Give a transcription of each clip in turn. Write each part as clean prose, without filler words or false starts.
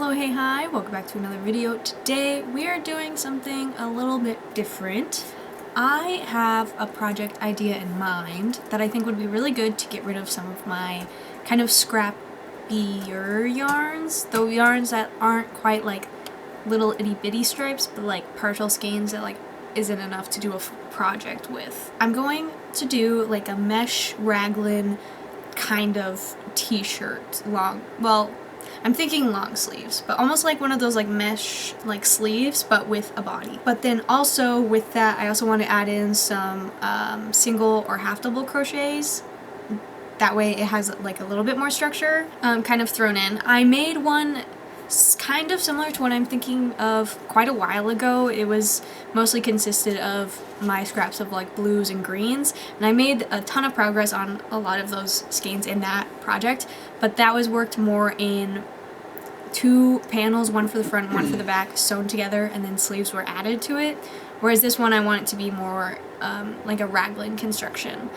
Hello, hey, hi, welcome back to another video. Today we are doing something a little bit different. I have a project idea in mind that I think would be really good to get rid of some of my kind of scrappier yarns, though yarns that aren't quite like little itty bitty stripes, but like partial skeins that like isn't enough to do a project with. I'm going to do like a mesh raglan kind of t-shirt, I'm thinking long sleeves, but almost like one of those like mesh like sleeves, but with a body. But then also with that, I also want to add in some single or half double crochets. That way it has like a little bit more structure kind of thrown in. I made one kind of similar to what I'm thinking of quite a while ago. It was mostly consisted of my scraps of like blues and greens, and I made a ton of progress on a lot of those skeins in that project, but that was worked more in two panels, one for the front and one for the back, sewn together, and then sleeves were added to it, whereas this one I want it to be more like a raglan construction.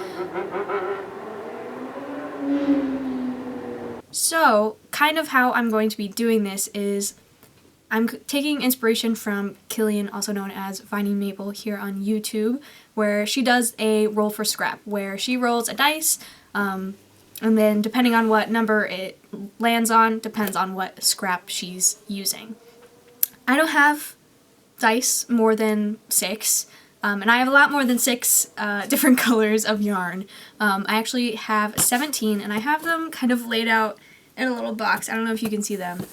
So, kind of how I'm going to be doing this is I'm taking inspiration from Killian, also known as Viney Maple here on YouTube, where she does a roll for scrap, where she rolls a dice, and then depending on what number it lands on, depends on what scrap she's using. I don't have dice more than 6, and I have a lot more than 6 different colors of yarn. I actually have 17, and I have them kind of laid out in a little box. I don't know if you can see them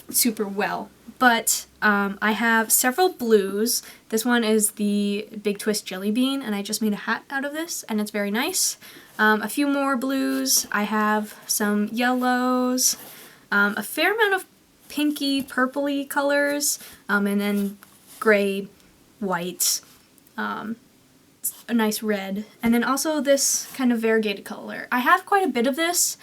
super well, but I have several blues. This one is the Big Twist Jelly Bean, and I just made a hat out of this, and it's very nice. A few more blues. I have some yellows, a fair amount of pinky, purpley colors, and then gray, white, a nice red, and then also this kind of variegated color. I have quite a bit of this.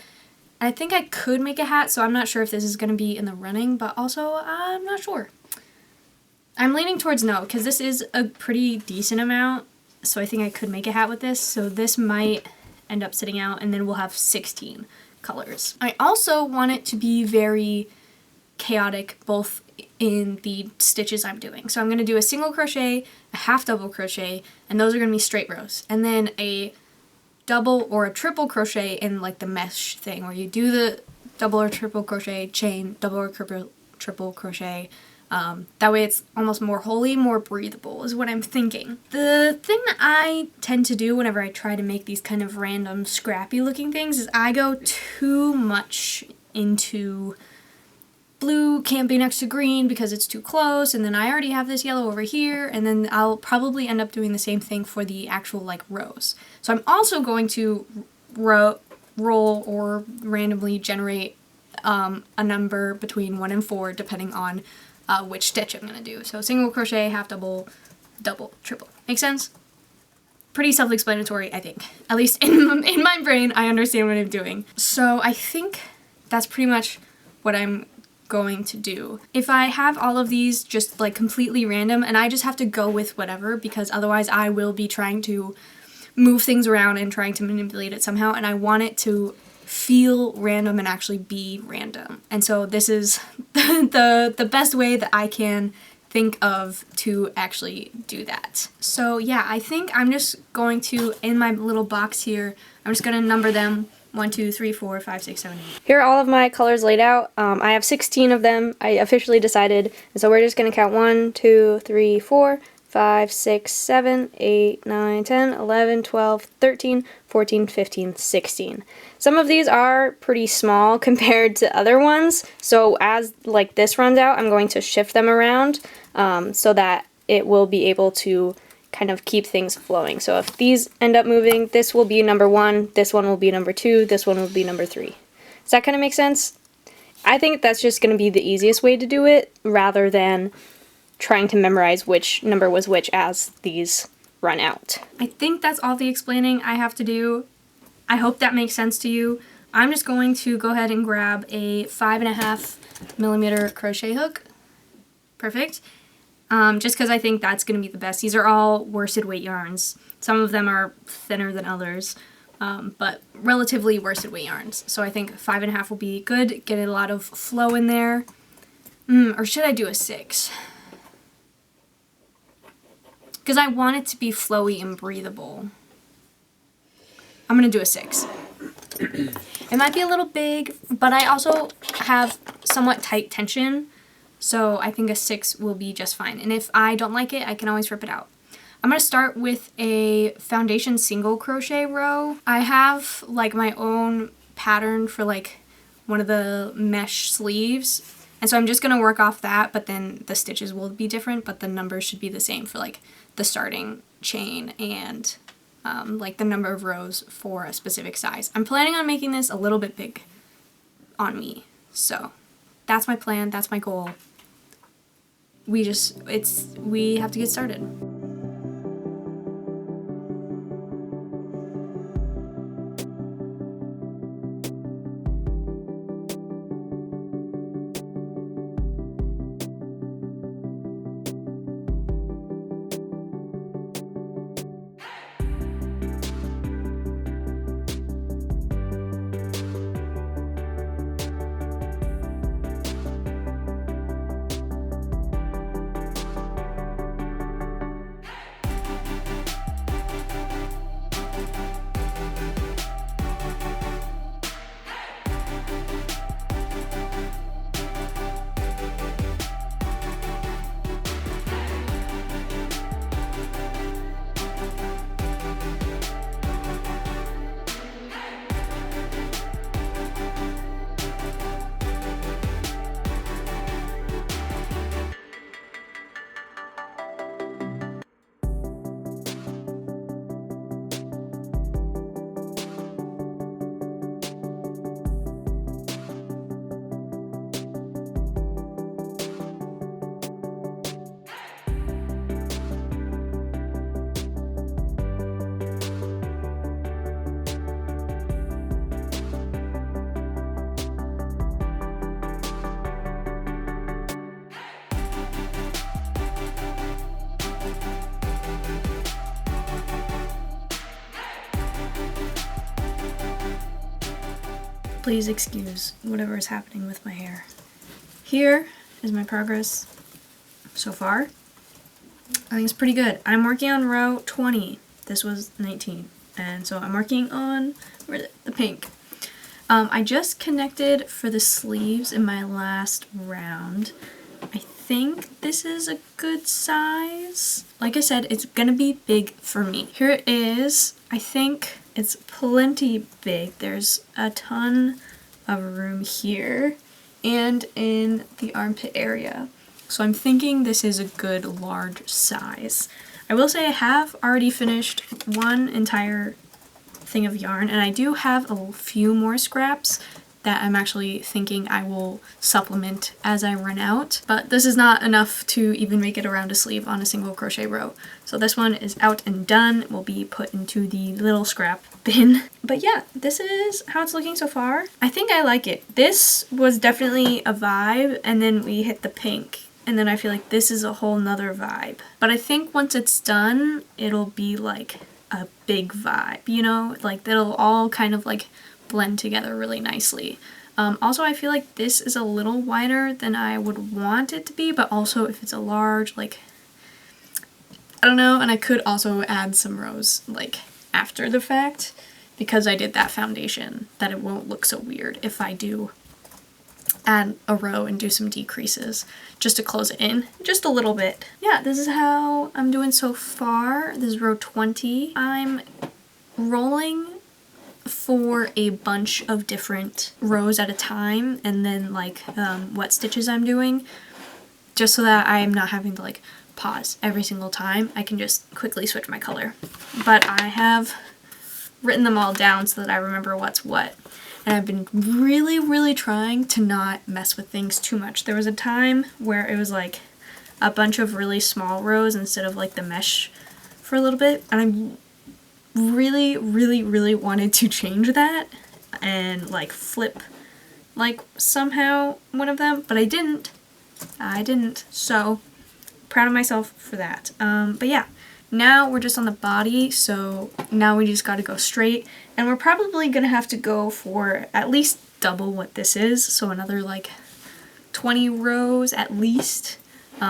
I think I could make a hat, so I'm not sure if this is going to be in the running, but also I'm not sure. I'm leaning towards no, because this is a pretty decent amount, so I think I could make a hat with this, so this might end up sitting out, and then we'll have 16 colors. I also want it to be very chaotic, both in the stitches I'm doing. So I'm going to do a single crochet, a half double crochet, and those are going to be straight rows, and then a double or a triple crochet in like the mesh thing, where you do the double or triple crochet, chain, double or triple crochet. That way it's almost more holy, more breathable is what I'm thinking. The thing that I tend to do whenever I try to make these kind of random scrappy looking things is I go too much into blue can't be next to green because it's too close, and then I already have this yellow over here, and then I'll probably end up doing the same thing for the actual like rows. So I'm also going to roll or randomly generate a number between 1 and 4 depending on which stitch I'm going to do. So single crochet, half double, double, triple. Make sense? Pretty self-explanatory, I think. At least in my brain, I understand what I'm doing. So I think that's pretty much what I'm going to do. If I have all of these just like completely random and I just have to go with whatever, because otherwise I will be trying to move things around and trying to manipulate it somehow, and I want it to feel random and actually be random. And so this is the best way that I can think of to actually do that. So yeah, I think I'm just going to, in my little box here, I'm just going to number them 1, 2, 3, 4, 5, 6, 7, 8. Here are all of my colors laid out. I have 16 of them. I officially decided, and so we're just going to count 1, 2, 3, 4, 5, 6, 7, 8, 9, 10, 11, 12, 13, 14, 15, 16. Some of these are pretty small compared to other ones, so as like this runs out, I'm going to shift them around so that it will be able to kind of keep things flowing. So if these end up moving, this will be number 1, this one will be number 2, this one will be number 3. Does that kind of make sense? I think that's just going to be the easiest way to do it, rather than trying to memorize which number was which as these run out. I think that's all the explaining I have to do. I hope that makes sense to you. I'm just going to go ahead and grab a 5.5mm crochet hook. Perfect. Just because I think that's going to be the best. These are all worsted weight yarns. Some of them are thinner than others, but relatively worsted weight yarns. So I think 5.5 will be good. Get a lot of flow in there. Or should I do a 6? Because I want it to be flowy and breathable. I'm going to do a 6. It might be a little big, but I also have somewhat tight tension, so I think a 6 will be just fine. And if I don't like it, I can always rip it out. I'm going to start with a foundation single crochet row. I have like my own pattern for like one of the mesh sleeves, and so I'm just going to work off that, but then the stitches will be different, but the numbers should be the same for like the starting chain and like the number of rows for a specific size. I'm planning on making this a little bit big on me, so that's my plan, that's my goal. We have to get started. Please excuse whatever is happening with my hair. Here is my progress so far. I think it's pretty good. I'm working on row 20. This was 19. And so I'm working on the pink. I just connected for the sleeves in my last round. I think this is a good size. Like I said, it's gonna be big for me. Here it is. I think it's plenty big. There's a ton of room here and in the armpit area. So I'm thinking this is a good large size. I will say I have already finished one entire thing of yarn, and I do have a few more scraps that I'm actually thinking I will supplement as I run out, but this is not enough to even make it around a sleeve on a single crochet row. So this one is out and done, will be put into the little scrap bin. But yeah, this is how it's looking so far. I think I like it. This was definitely a vibe, and then we hit the pink, and then I feel like this is a whole nother vibe. But I think once it's done, it'll be like a big vibe, you know? Like it'll all kind of like blend together really nicely. Also, I feel like this is a little wider than I would want it to be, but also if it's a large, like, I don't know, and I could also add some rows like after the fact because I did that foundation, that it won't look so weird if I do add a row and do some decreases just to close it in just a little bit. Yeah, this is how I'm doing so far. This is row 20. I'm rolling for a bunch of different rows at a time, and then like what stitches I'm doing, just so that I'm not having to like pause every single time. I can just quickly switch my color. But I have written them all down so that I remember what's what. And I've been really trying to not mess with things too much. There was a time where it was like a bunch of really small rows instead of like the mesh for a little bit, and I'm really wanted to change that and like flip like somehow one of them, but I didn't, so proud of myself for that. But yeah, now we're just on the body, so now we just got to go straight, and we're probably gonna have to go for at least double what this is, so another like 20 rows at least,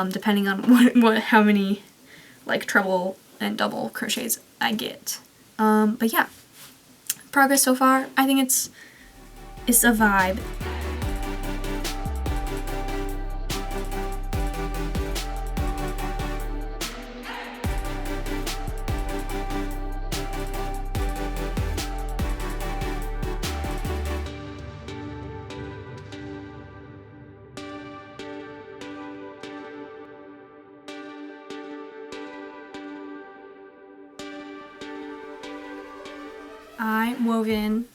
depending on how many like treble and double crochets I get. But yeah, progress so far. I think it's a vibe. I wove in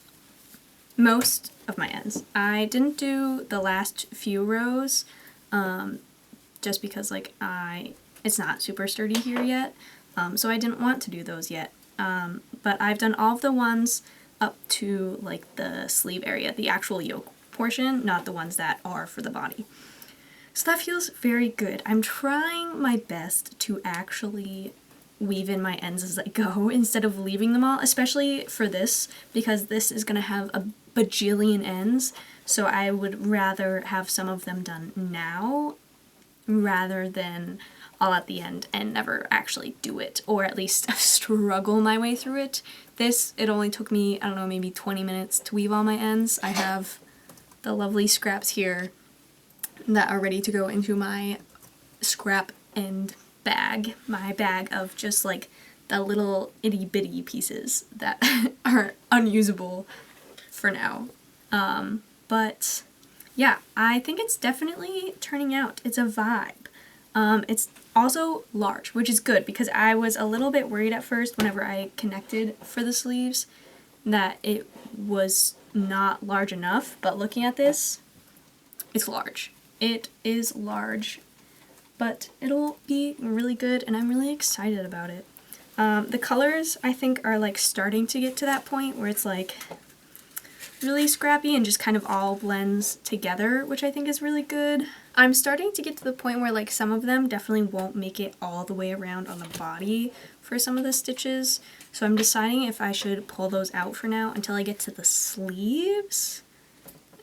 most of my ends. I didn't do the last few rows, just because like it's not super sturdy here yet, so I didn't want to do those yet. But I've done all of the ones up to like the sleeve area, the actual yoke portion, not the ones that are for the body. So that feels very good. I'm trying my best to actually weave in my ends as I go instead of leaving them all, especially for this, because this is going to have a bajillion ends, so I would rather have some of them done now rather than all at the end and never actually do it, or at least struggle my way through it. It only took me, I don't know, maybe 20 minutes to weave all my ends. I have the lovely scraps here that are ready to go into my scrap end bag, my bag of just like the little itty bitty pieces that are unusable for now. But yeah, I think it's definitely turning out. It's a vibe. It's also large, which is good because I was a little bit worried at first whenever I connected for the sleeves that it was not large enough, but looking at this, it's large. It is large, but it'll be really good and I'm really excited about it. The colors I think are like starting to get to that point where it's like really scrappy and just kind of all blends together, which I think is really good. I'm starting to get to the point where like some of them definitely won't make it all the way around on the body for some of the stitches, so I'm deciding if I should pull those out for now until I get to the sleeves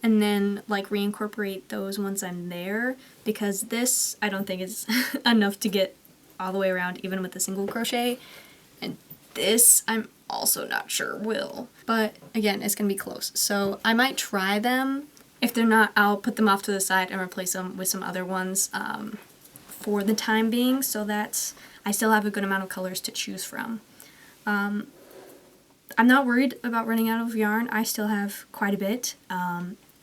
and then like reincorporate those once I'm there, because this I don't think is enough to get all the way around even with a single crochet, and this I'm also not sure will. But again, it's gonna be close, so I might try them. If they're not, I'll put them off to the side and replace them with some other ones for the time being, so that I still have a good amount of colors to choose from. I'm not worried about running out of yarn. I still have quite a bit,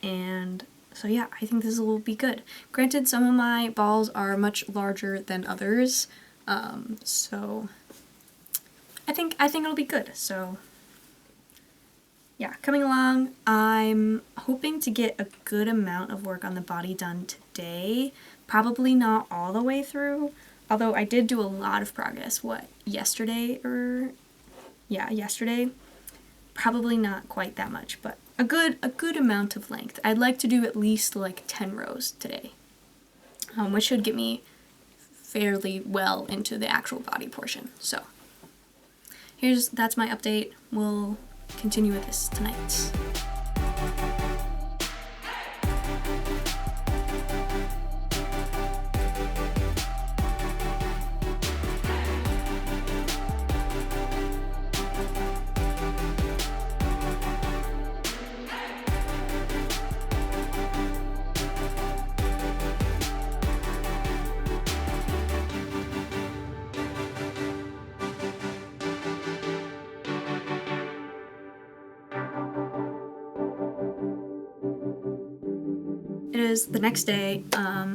and so yeah, I think this will be good. Granted, some of my balls are much larger than others, so I think it'll be good. So yeah, coming along. I'm hoping to get a good amount of work on the body done today. Probably not all the way through, although I did do a lot of progress. Yesterday? Probably not quite that much, but a good amount of length. I'd like to do at least like 10 rows today, which should get me fairly well into the actual body portion. So that's my update. We'll continue with this tonight. It is the next day.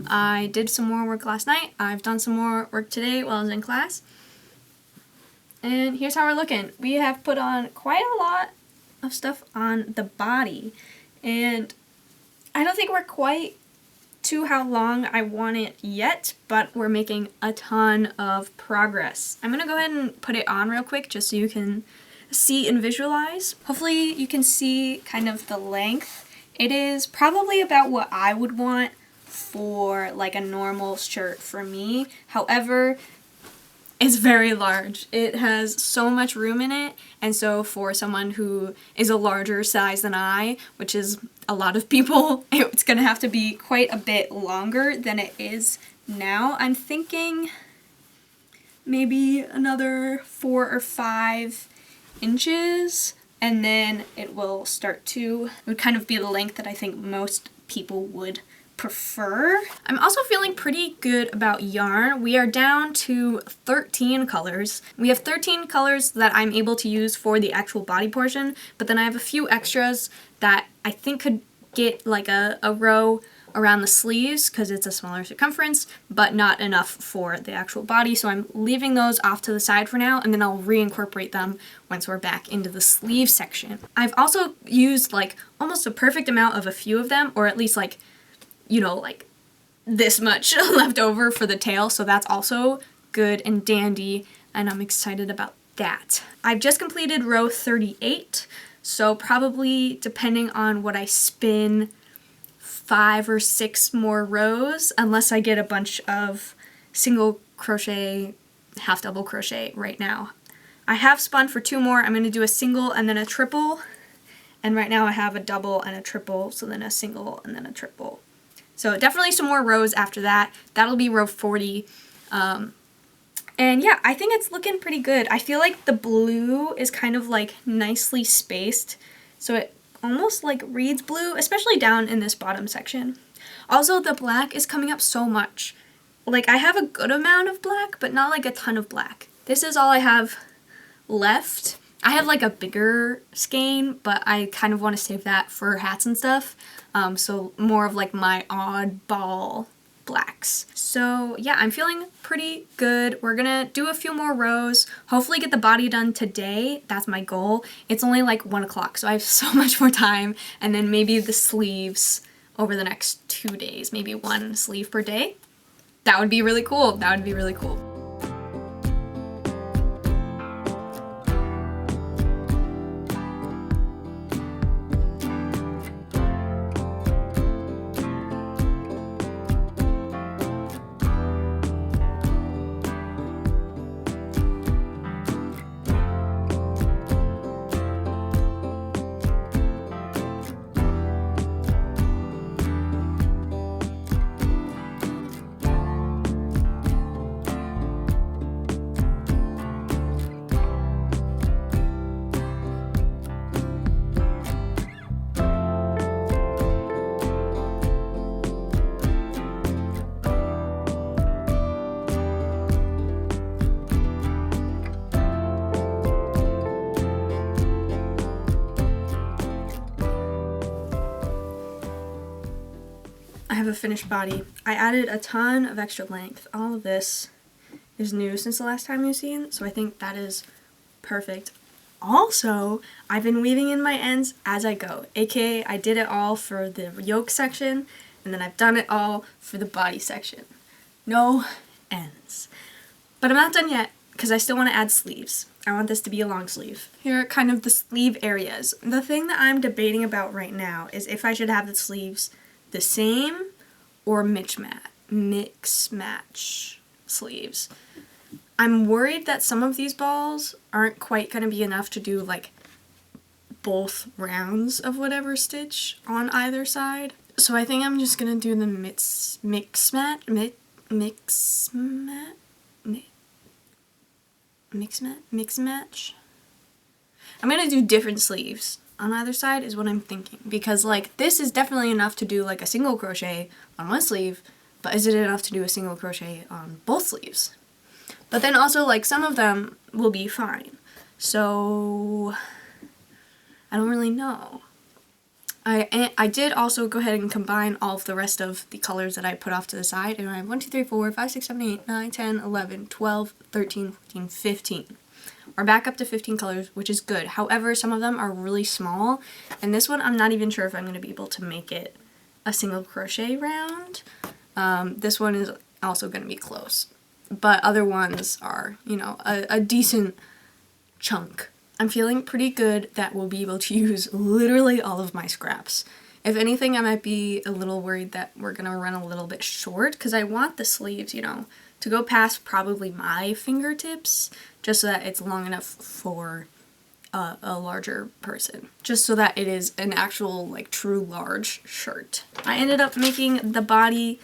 I did some more work last night. I've done some more work today while I was in class. And here's how we're looking. We have put on quite a lot of stuff on the body. And I don't think we're quite to how long I want it yet, but we're making a ton of progress. I'm gonna go ahead and put it on real quick just so you can see and visualize. Hopefully you can see kind of the length. It is probably about what I would want for like a normal shirt for me. However, It's very large. It has so much room in it, and so for someone who is a larger size than I, which is a lot of people, it's gonna have to be quite a bit longer than it is now. I'm thinking maybe another 4 or 5 inches, and then it will start to, it would kind of be the length that I think most people would prefer. I'm also feeling pretty good about yarn. We are down to 13 colors. We have 13 colors that I'm able to use for the actual body portion, but then I have a few extras that I think could get like a row around the sleeves because it's a smaller circumference, but not enough for the actual body. So I'm leaving those off to the side for now, and then I'll reincorporate them once we're back into the sleeve section. I've also used like almost a perfect amount of a few of them, or at least like, you know, like this much left over for the tail, so that's also good and dandy, and I'm excited about that. I've just completed row 38, so probably, depending on what I spin, 5 or 6 more rows, unless I get a bunch of single crochet, half double crochet right now. I have spun for 2 more. I'm going to do a single and then a triple, and right now I have a double and a triple, so then a single and then a triple. So definitely some more rows after that. That'll be row 40. And yeah, I think it's looking pretty good. I feel like the blue is kind of like nicely spaced, so it almost like reads blue, especially down in this bottom section. Also, the black is coming up so much. Like, I have a good amount of black, but not like a ton of black. This is all I have left. I have like a bigger skein, but I kind of want to save that for hats and stuff. So more of like my oddball blacks. So yeah, I'm feeling pretty good. We're gonna do a few more rows, hopefully get the body done today. That's my goal. It's only like 1 o'clock, so I have so much more time, and then maybe the sleeves over the next 2 days, maybe 1 sleeve per day. That would be really cool. That would be really cool. I have a finished body. I added a ton of extra length. All of this is new since the last time you've seen, so I think that is perfect. Also, I've been weaving in my ends as I go, aka I did it all for the yoke section, and then I've done it all for the body section. No ends. But I'm not done yet, because I still want to add sleeves. I want this to be a long sleeve. Here are kind of the sleeve areas. The thing that I'm debating about right now is if I should have the sleeves the same or mix match sleeves. I'm worried that some of these balls aren't quite going to be enough to do like both rounds of whatever stitch on either side. So I think I'm just going to do the mix match. I'm going to do different sleeves on either side is what I'm thinking, because like this is definitely enough to do like a single crochet on one sleeve, but is it enough to do a single crochet on both sleeves? But then also like some of them will be fine, so I don't really know. I did also go ahead and combine all of the rest of the colors that I put off to the side, and I have 1, 2, 3, 4, 5, 6, 7, 8, 9, 10, 11, 12, 13, 14, 15. We're back up to 15 colors, which is good. However, some of them are really small, and this one I'm not even sure if I'm going to be able to make it a single crochet round. This one is also going to be close, but other ones are, you know, a decent chunk. I'm feeling pretty good that we'll be able to use literally all of my scraps, If anything, I might be a little worried that we're gonna run a little bit short because I want the sleeves, you know, to go past probably my fingertips just so that it's long enough for a larger person, just so that it is an actual like true large shirt. I ended up making the body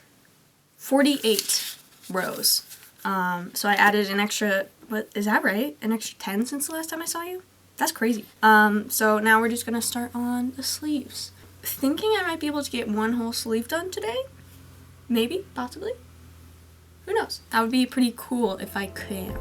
48 rows. So I added an extra, what is that right? An extra 10 since the last time I saw you? That's crazy. So now we're just gonna start on the sleeves. Thinking I might be able to get one whole sleeve done today. Maybe, possibly. Who knows? That would be pretty cool if I can.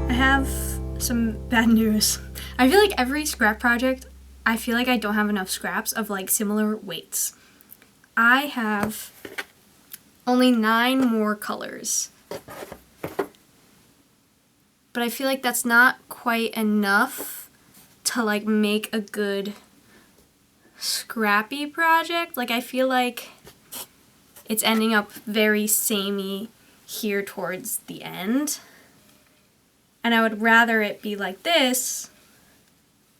Have some bad news. I feel like every scrap project, I feel like I don't have enough scraps of like similar weights. I have only 9 more colors. But I feel like that's not quite enough to like make a good scrappy project. Like I feel like it's ending up very samey here towards the end. And I would rather it be like this,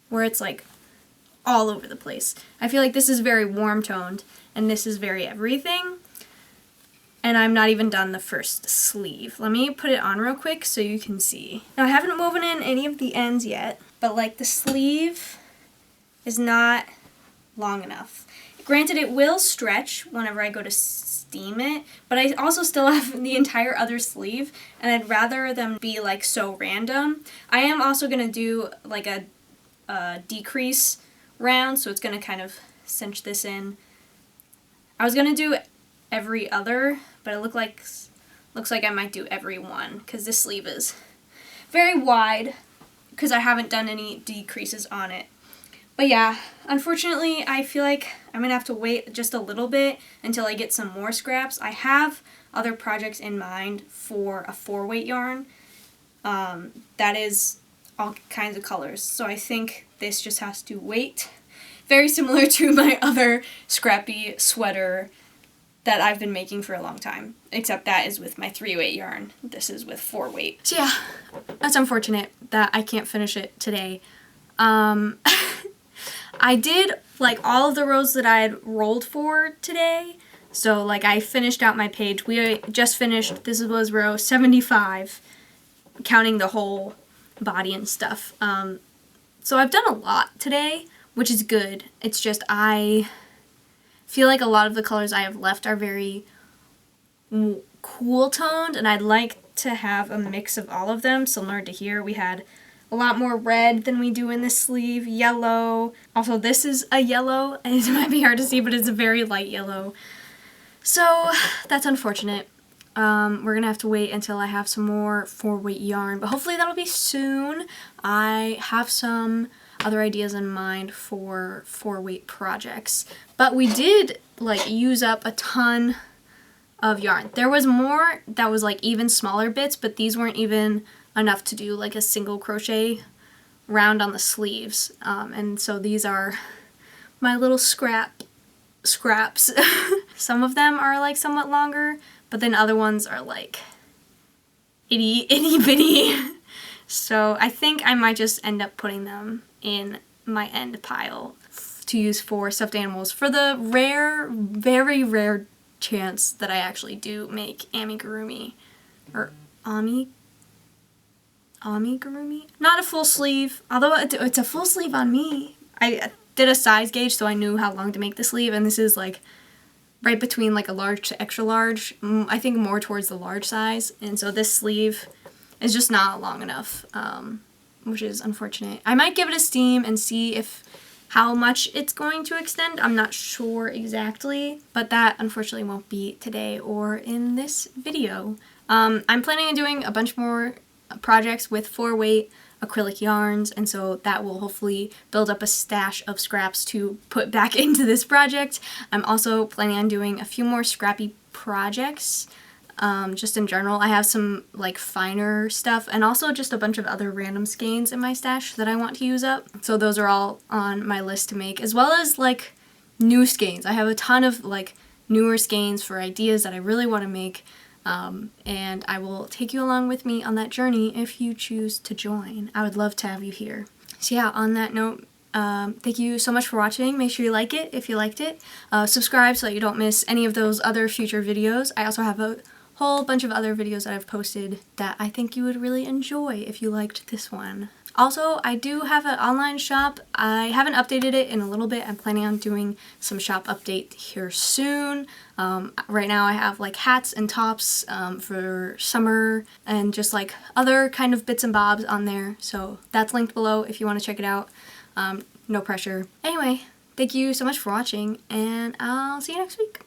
where it's like all over the place. I feel like this is very warm toned, and this is very everything. And I'm not even done the first sleeve. Let me put it on real quick so you can see. Now I haven't woven in any of the ends yet, but like the sleeve is not long enough. Granted, it will stretch whenever I go to steam it, but I also still have the entire other sleeve, and I'd rather them be like so random. I am also gonna do like a decrease round, so it's gonna kind of cinch this in. I was gonna do every other, but it looks like I might do every one because this sleeve is very wide because I haven't done any decreases on it. But yeah, unfortunately, I feel like I'm going to have to wait just a little bit until I get some more scraps. I have other projects in mind for a 4-weight yarn that is all kinds of colors. So I think this just has to wait. Very similar to my other scrappy sweater that I've been making for a long time, except that is with my 3-weight yarn. This is with 4-weight. So yeah, that's unfortunate that I can't finish it today. I did like all of the rows that I had rolled for today. So like I finished out my page. We just finished, this was row 75, counting the whole body and stuff. So I've done a lot today, which is good. It's just I feel like a lot of the colors I have left are very cool toned, and I'd like to have a mix of all of them. Similar to here, we had a lot more red than we do in this sleeve, yellow. Also, this is a yellow, and it might be hard to see, but it's a very light yellow. So that's unfortunate. We're gonna have to wait until I have some more 4-weight yarn, but hopefully that'll be soon. I have some other ideas in mind for 4-weight projects, but we did like use up a ton of yarn. There was more that was like even smaller bits, but these weren't even enough to do like a single crochet round on the sleeves. And so these are my little scraps. Some of them are like somewhat longer, but then other ones are like itty bitty. So I think I might just end up putting them in my end pile to use for stuffed animals for the rare, very rare chance that I actually do make amigurumi. Or amigurumi? Not a full sleeve, although it's a full sleeve on me. I did a size gauge so I knew how long to make the sleeve, and this is like right between like a large to extra large. I think more towards the large size, and so this sleeve is just not long enough, which is unfortunate. I might give it a steam and see how much it's going to extend. I'm not sure exactly, but that unfortunately won't be today or in this video. I'm planning on doing a bunch more projects with 4-weight acrylic yarns, and so that will hopefully build up a stash of scraps to put back into this project. I'm also planning on doing a few more scrappy projects, just in general. I have some like finer stuff and also just a bunch of other random skeins in my stash that I want to use up. So those are all on my list to make, as well as like new skeins. I have a ton of like newer skeins for ideas that I really want to make. And I will take you along with me on that journey if you choose to join. I would love to have you here. So yeah, on that note, thank you so much for watching. Make sure you like it if you liked it. Subscribe so that you don't miss any of those other future videos. I also have a whole bunch of other videos that I've posted that I think you would really enjoy if you liked this one. Also, I do have an online shop. I haven't updated it in a little bit. I'm planning on doing some shop update here soon. Right now I have like hats and tops for summer and just like other kind of bits and bobs on there. So that's linked below if you want to check it out. No pressure. Anyway, thank you so much for watching, and I'll see you next week.